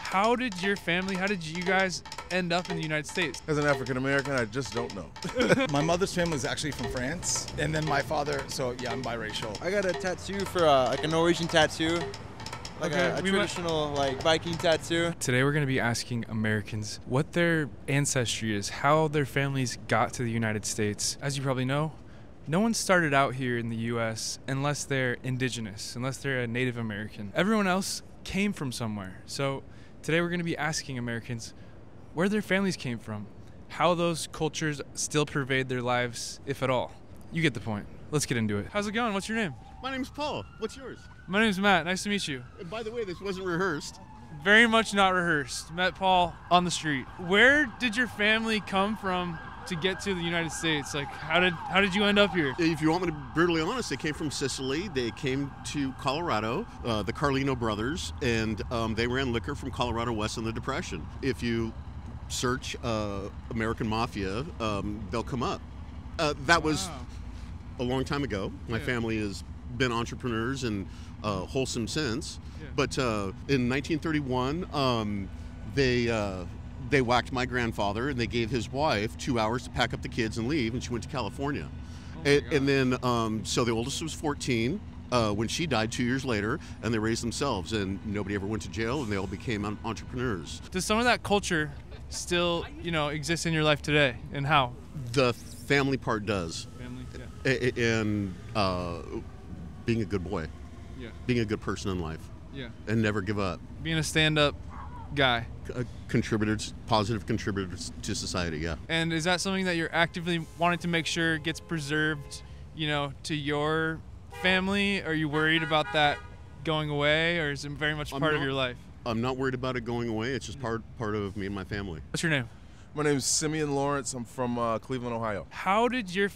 How did you guys end up in the United States? As an African American, I just don't know. My mother's family is actually from France, and then my father, so yeah, I'm biracial. I got a tattoo for like a Norwegian tattoo, like a traditional like Viking tattoo. Today we're going to be asking Americans what their ancestry is, how their families got to the United States. As you probably know, no one started out here in the U.S. unless they're indigenous, unless they're a Native American. Everyone else came from somewhere. So today we're going to be asking Americans where their families came from, how those cultures still pervade their lives, if at all. You get the point. Let's get into it. How's it going? What's your name? My name's Paul. What's yours? My name's Matt. Nice to meet you. And by the way, this wasn't rehearsed. Very much not rehearsed. Met Paul on the street. Where did your family come from to get to the United States? Like, how did you end up here? If you want me to be brutally honest, they came from Sicily. They came to Colorado, the Carlino brothers, and they ran liquor from Colorado West in the Depression. If you search American Mafia, they'll come up. That was a long time ago. My family has been entrepreneurs and wholesome since. Yeah. But in 1931, they whacked my grandfather, and they gave his wife 2 hours to pack up the kids and leave, and she went to California. And then, so the oldest was 14 when she died 2 years later, and they raised themselves, and nobody ever went to jail, and they all became entrepreneurs. Does some of that culture still, exist in your life today, and how? The family part does. And being a good boy. Yeah. Being a good person in life. Yeah. And never give up. Being a stand-up guy. Positive contributors to society, yeah. And is that something that you're actively wanting to make sure gets preserved, to your family? Are you worried about that going away, or is it very much part of your life? I'm not worried about it going away. It's just part of me and my family. What's your name? My name is Simeon Lawrence. I'm from Cleveland, Ohio. How did you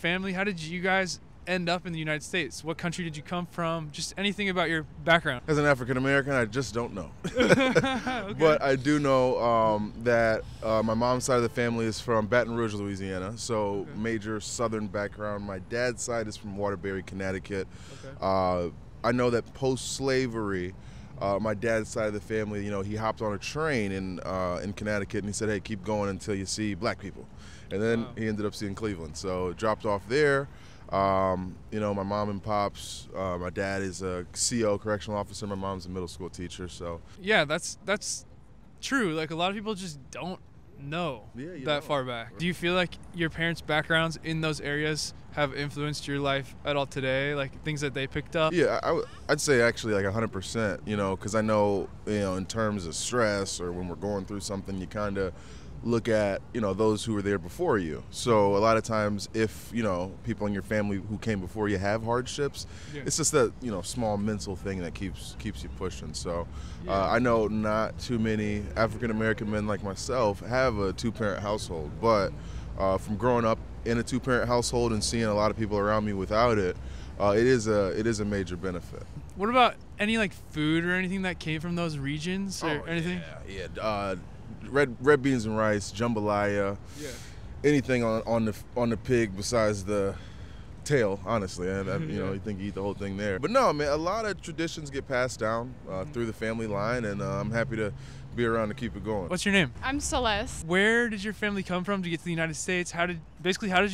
guys end up in the United States? What country did you come from? Just anything about your background. As an African American, I just don't know. Okay. But I do know that my mom's side of the family is from Baton Rouge, Louisiana, so major southern background. My dad's side is from Waterbury, Connecticut. Okay. I know that post-slavery, my dad's side of the family, he hopped on a train in Connecticut, and he said, hey, keep going until you see black people. And then he ended up seeing Cleveland. So dropped off there. My mom and pops, my dad is a CO, correctional officer. My mom's a middle school teacher. So yeah, that's true. Like, a lot of people just don't know that far back. Do you feel like your parents' backgrounds in those areas have influenced your life at all today? Like, things that they picked up? Yeah, I'd say actually like 100%, because I know, in terms of stress or when we're going through something, you kind of look at, those who were there before you. So a lot of times if, people in your family who came before you have hardships, it's just that, small mental thing that keeps you pushing. So I know not too many African-American men like myself have a two-parent household, but from growing up in a two-parent household and seeing a lot of people around me without it, it is a major benefit. What about any food or anything that came from those regions or anything? Yeah. Red beans and rice, jambalaya, anything on the pig besides the tail, honestly. You think you eat the whole thing there. But no, man, a lot of traditions get passed down through the family line, and I'm happy to be around to keep it going. What's your name? I'm Celeste. Where did your family come from to get to the United States? How did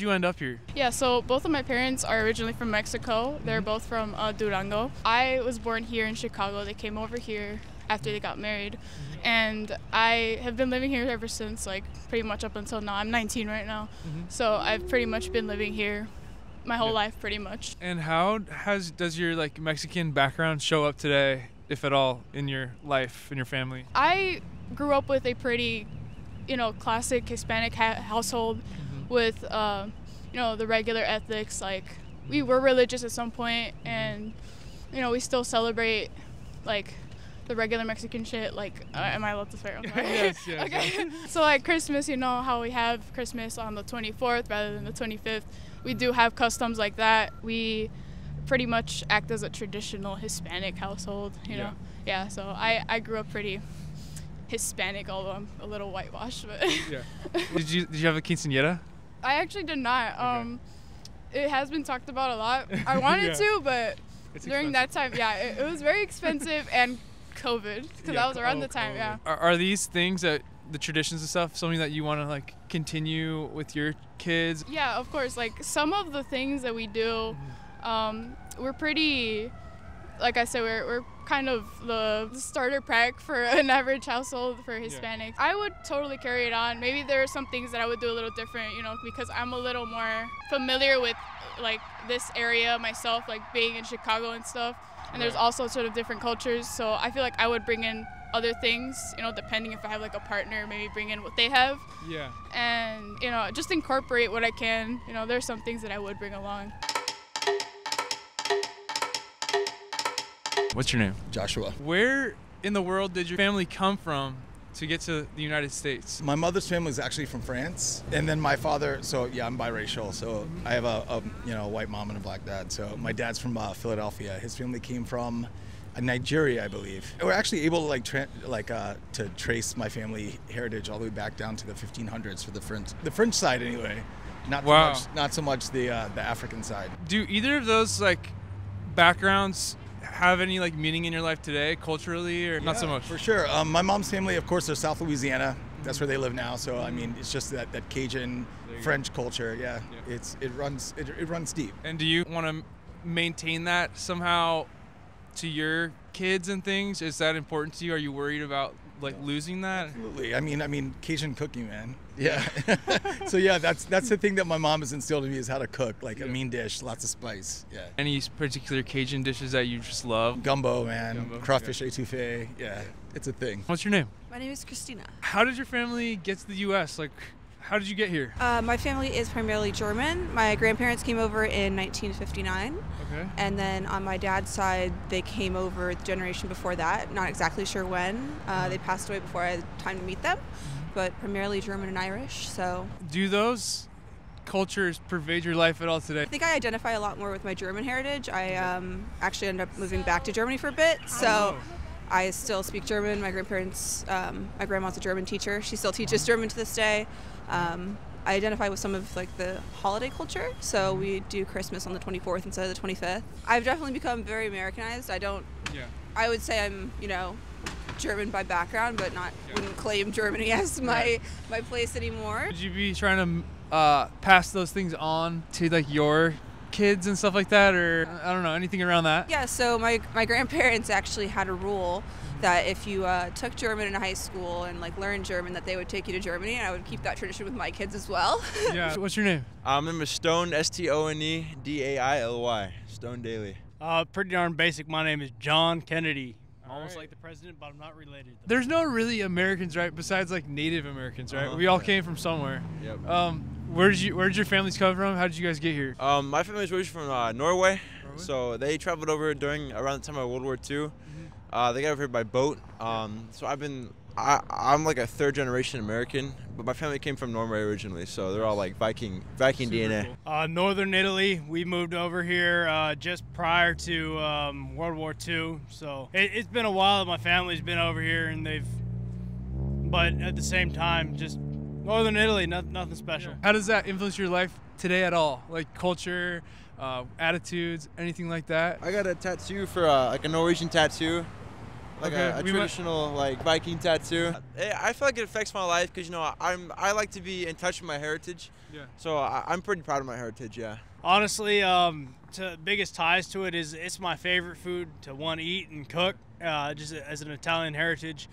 you end up here? Yeah, so both of my parents are originally from Mexico. They're both from Durango. I was born here in Chicago. They came over here after they got married, and I have been living here ever since, pretty much up until now. I'm 19 right now, so I've pretty much been living here my whole life, pretty much. And how does your Mexican background show up today, if at all, in your life, in your family? I grew up with a pretty, classic Hispanic household with, the regular ethics. We were religious at some point, and, we still celebrate, the regular Mexican shit. Am I allowed to swear? Yes. Okay. So Christmas, how we have Christmas on the 24th rather than the 25th. We do have customs like that. We pretty much act as a traditional Hispanic household, you know? Yeah, so I grew up pretty Hispanic, although I'm a little whitewashed, but. Yeah. Did you have a quinceañera? I actually did not. It has been talked about a lot. I wanted to, but during that time, it was very expensive, and COVID, because that was around the time, COVID. yeah. Are these things that the traditions and stuff something that you want to like continue with your kids? Yeah, of course. Like some of the things that we do, we're pretty, like I said, we're kind of the starter pack for an average household for Hispanics. I would totally carry it on. Maybe there are some things that I would do a little different, you know, because I'm a little more familiar with like this area myself, like being in Chicago and stuff. And there's also sort of different cultures, so I feel like I would bring in other things, you know, depending if I have like a partner, maybe bring in what they have. Yeah. And, you know, just incorporate what I can. You know, there's some things that I would bring along. What's your name? Joshua. Where in the world did your family come from to get to the United States? My mother's family is actually from France, and then my father. So yeah, I'm biracial. So I have a white mom and a black dad. So my dad's from Philadelphia. His family came from Nigeria, I believe. We're actually able to to trace my family heritage all the way back down to the 1500s for the French side anyway. Not so much the African side. Do either of those like backgrounds have any like meaning in your life today, culturally, or not so much? For sure. My mom's family, of course, they're South Louisiana. That's where they live now. So I mean, it's just that Cajun French culture. Yeah, it runs deep. And do you want to maintain that somehow to your kids and things? Is that important to you? Are you worried about like losing that? Absolutely. I mean Cajun cooking, man. Yeah. So yeah, that's the thing that my mom has instilled in me is how to cook, like a mean dish, lots of spice. Yeah. Any particular Cajun dishes that you just love? Gumbo, man. Crawfish etouffee. Yeah, it's a thing. What's your name? My name is Christina. How did your family get to the U.S.? Like, how did you get here? My family is primarily German. My grandparents came over in 1959. Okay. And then on my dad's side, they came over the generation before that. Not exactly sure when. They passed away before I had time to meet them, but primarily German and Irish. So. Do those cultures pervade your life at all today? I think I identify a lot more with my German heritage. I actually ended up moving back to Germany for a bit, so I still speak German. My grandparents, my grandma's a German teacher. She still teaches German to this day. I identify with some of like the holiday culture, so we do Christmas on the 24th instead of the 25th. I've definitely become very Americanized. I would say I'm, German by background, but wouldn't claim Germany as my place anymore. Would you be trying to pass those things on to like your kids and stuff like that, or I don't know, anything around that? Yeah, so my grandparents actually had a rule that if you took German in high school and like learned German, that they would take you to Germany, and I would keep that tradition with my kids as well. Yeah. What's your name? My name is Stone, Stonedaily. Stone Daily. Pretty darn basic. My name is John Kennedy. Almost like the president, but I'm not related. There's no really Americans, right? Besides like Native Americans, right? We all came from somewhere. Yep. Where did your families come from? How did you guys get here? My family was originally from Norway, so they traveled over around the time of World War II. They got over here by boat. So I'm like a third generation American, but my family came from Norway originally, so they're all like Viking DNA. Cool. Northern Italy. We moved over here just prior to World War II, so it's been a while that my family's been over here, but at the same time, just Northern Italy, nothing special. How does that influence your life today at all? Like culture, attitudes, anything like that? I got a tattoo for like a Norwegian tattoo. Like a traditional like Viking tattoo. I feel like it affects my life because I like to be in touch with my heritage. Yeah. So I'm pretty proud of my heritage. Yeah. Honestly, the biggest ties to it is it's my favorite food to eat and cook. Just as an Italian heritage,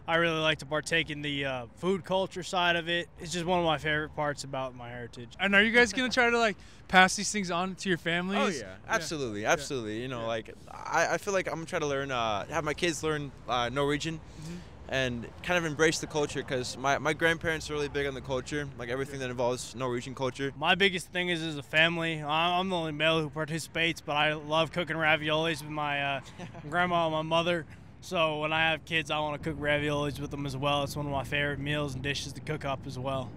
I really like to partake in the food culture side of it. It's just one of my favorite parts about my heritage. And are you guys gonna try to like pass these things on to your families? Oh yeah, absolutely. Like I feel like I'm gonna try to learn, have my kids learn Norwegian, and kind of embrace the culture because my grandparents are really big on the culture, like everything that involves Norwegian culture. My biggest thing is as a family, I'm the only male who participates, but I love cooking raviolis with my grandma and my mother. So when I have kids, I want to cook raviolis with them as well. It's one of my favorite meals and dishes to cook up as well.